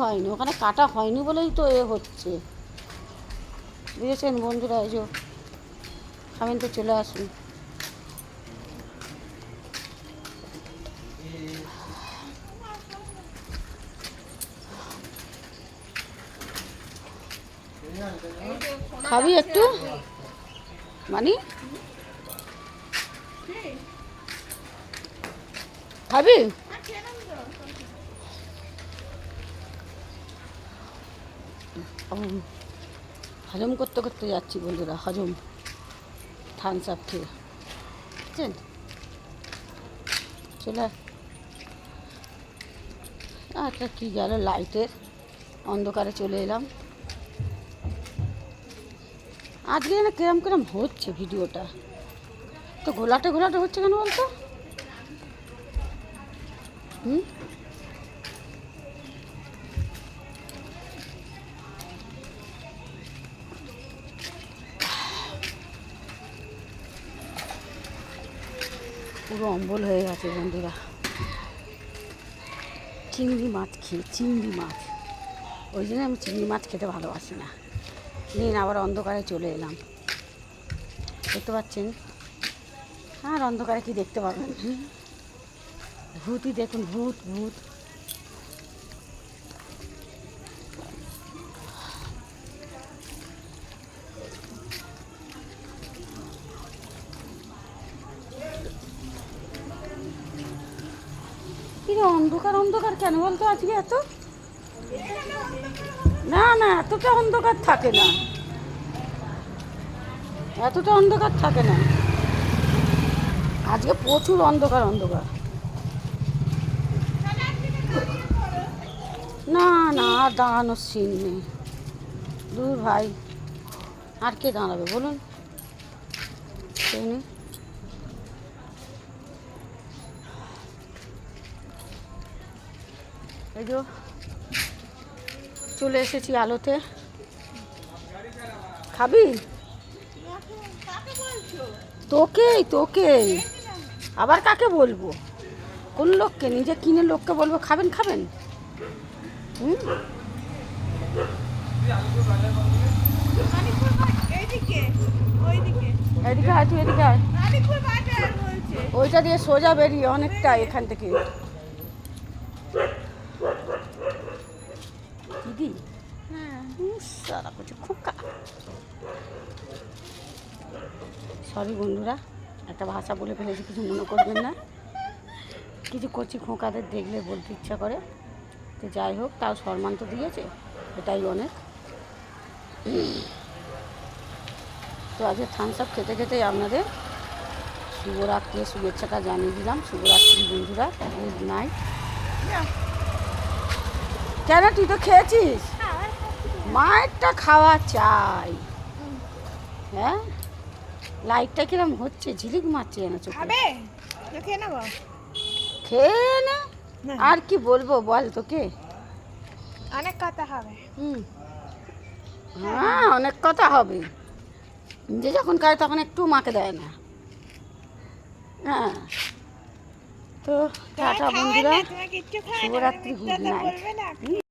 হয়নি, ওখানে কাটা হয়নি বলেই তো এ হচ্ছে, বুঝেছেন বন্ধুরা? এই যে খাবেন তো চলে আসুন। খাবি একটু মানে খাবি? হজম করতে করতে যাচ্ছি বন্ধুরা, হজম থামস আপ খেয়ে, বুঝছেন? চলে আচ্ছা কী গেল লাইটের অন্ধকারে চলে এলাম। আজকে না কিরম কিরম হচ্ছে ভিডিওটা, তো ঘোলাটে ঘোলাটে হচ্ছে কেন বলতো? পুরো অম্বল হয়ে গেছে বন্ধুরা, চিংড়ি মাছ খেয়ে, চিংড়ি মাছ, ওই জন্য আমি চিংড়ি মাছ খেতে ভালোবাসি না। নিন আবার অন্ধকারে চলে এলাম, দেখতে পাচ্ছেন? আর অন্ধকারে কি দেখতে পাবেন? ভূতই দেখুন, ভূত ভূত। কি অন্ধকার অন্ধকার কেন বলতো আজকে এত? না না, এতটা অন্ধকার থাকে না, এতটা অন্ধকার থাকে না, আজকে প্রচুর অন্ধকার অন্ধকার। না না, আর দাঁড়ানোর সিন নেই, দূর ভাই, আর কে দাঁড়াবে বলুন? এই যে চলে এসেছি আলোতে। খাবি? তোকেই তোকেই, আবার কাকে বলবো? কোন লোককে? নিজে কিনে লোককে বলবো খাবেন খাবেন? এদিকে আয়, তুই এদিকে আয়, ওইটা দিয়ে সোজা বেরিয়ে অনেকটা এখান থেকে। দিদি সারা কিছু খুব সরি বন্ধুরা, একটা ভাষা বলে ফেলেছি, কিছু মনে করবেন না। কিছু কচি খোঁকাদের দেখলে বলতে ইচ্ছা করে, তো যাই হোক, তাও সম্মান তো দিয়েছে, এটাই অনেক। তো আজকে থামস আপ খেতে খেতেই আপনাদের শুভরাত্রির শুভেচ্ছাটা জানিয়ে দিলাম। শুভরাত্রি বন্ধুরা, গুড নাইট। কেন তুই তো খেয়েছিস? মায়েরটা খাওয়া চাই। হ্যাঁ, লাইটটা কিরম হচ্ছে, ঝিলিক মারছে যেন চোখে। খেয়ে নে, আর কি বলবো বল তোকে? অনেক কথা হবে। হ্যাঁ, অনেক কথা হবে, যে যখন খায় তখন একটু মাকে দেয় না। হ্যাঁ, তো টাটা বন্ধুরা, শুভরাত্রি, গুড নাইট।